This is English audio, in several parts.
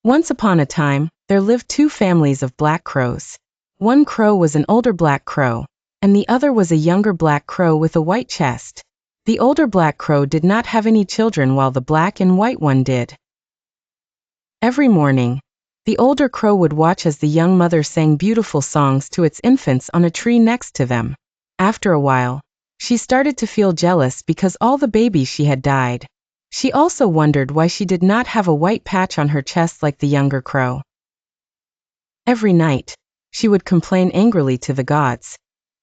Once upon a time, there lived two families of black crows. One crow was an older black crow, and the other was a younger black crow with a white chest. The older black crow did not have any children while the black and white one did. Every morning, the older crow would watch as the young mother sang beautiful songs to its infants on a tree next to them. After a while, she started to feel jealous because all the babies she had died. She also wondered why she did not have a white patch on her chest like the younger crow. Every night, she would complain angrily to the gods.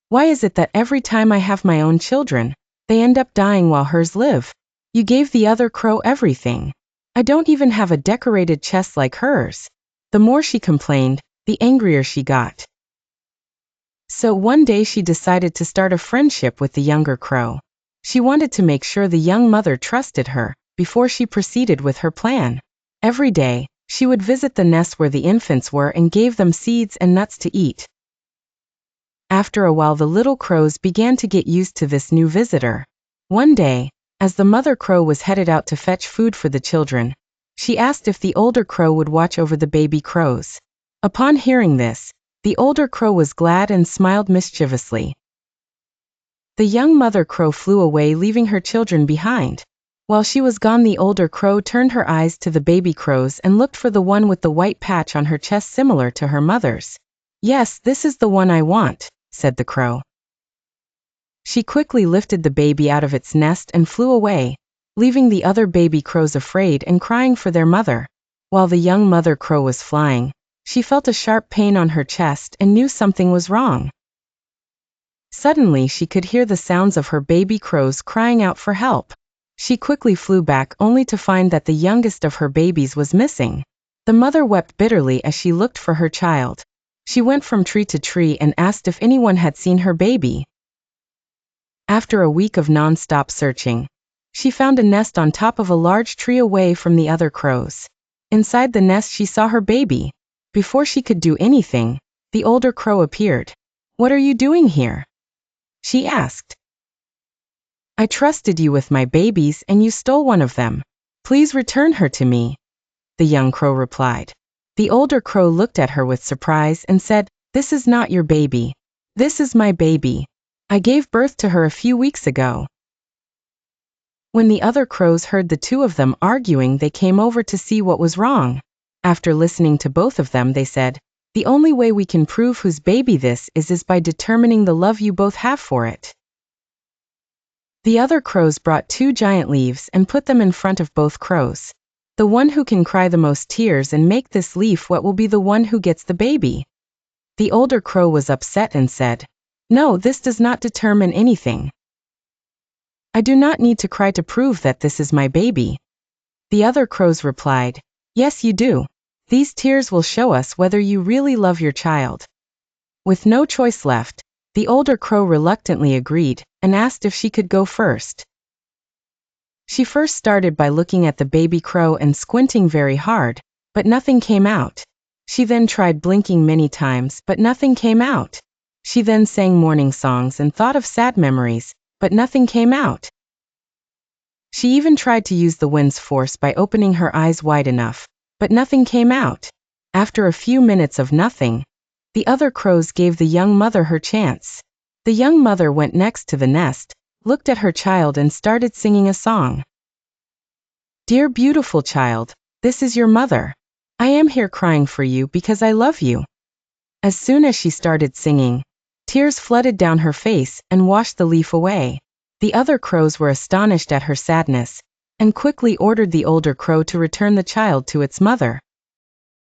Why is it that every time I have my own children, they end up dying while hers live? You gave the other crow everything. I don't even have a decorated chest like hers. The more she complained, the angrier she got. So one day she decided to start a friendship with the younger crow. She wanted to make sure the young mother trusted her before she proceeded with her plan. Every day, she would visit the nest where the infants were and gave them seeds and nuts to eat. After a while, the little crows began to get used to this new visitor. One day, as the mother crow was headed out to fetch food for the children, she asked if the older crow would watch over the baby crows. Upon hearing this, the older crow was glad and smiled mischievously. The young mother crow flew away, leaving her children behind. While she was gone, the older crow turned her eyes to the baby crows and looked for the one with the white patch on her chest similar to her mother's. "Yes, this is the one I want," said the crow. She quickly lifted the baby out of its nest and flew away, leaving the other baby crows afraid and crying for their mother. While the young mother crow was flying, she felt a sharp pain on her chest and knew something was wrong. Suddenly she could hear the sounds of her baby crows crying out for help. She quickly flew back only to find that the youngest of her babies was missing. The mother wept bitterly as she looked for her child. She went from tree to tree and asked if anyone had seen her baby. After a week of non-stop searching, she found a nest on top of a large tree away from the other crows. Inside the nest she saw her baby. Before she could do anything, the older crow appeared. "What are you doing here?" she asked. "I trusted you with my babies and you stole one of them. Please return her to me," the young crow replied. The older crow looked at her with surprise and said, "This is not your baby. This is my baby. I gave birth to her a few weeks ago." When the other crows heard the two of them arguing, they came over to see what was wrong. After listening to both of them, they said, "The only way we can prove whose baby this is by determining the love you both have for it." The other crows brought two giant leaves and put them in front of both crows. The one who can cry the most tears and make this leaf wet will be the one who gets the baby. The older crow was upset and said, "No, this does not determine anything. I do not need to cry to prove that this is my baby." The other crows replied, "Yes, you do. These tears will show us whether you really love your child." With no choice left, the older crow reluctantly agreed and asked if she could go first. She first started by looking at the baby crow and squinting very hard, but nothing came out. She then tried blinking many times, but nothing came out. She then sang morning songs and thought of sad memories, but nothing came out. She even tried to use the wind's force by opening her eyes wide enough, but nothing came out. After a few minutes of nothing, the other crows gave the young mother her chance. The young mother went next to the nest, looked at her child and started singing a song. "Dear beautiful child, this is your mother. I am here crying for you because I love you." As soon as she started singing, tears flooded down her face and washed the leaf away. The other crows were astonished at her sadness, and quickly ordered the older crow to return the child to its mother.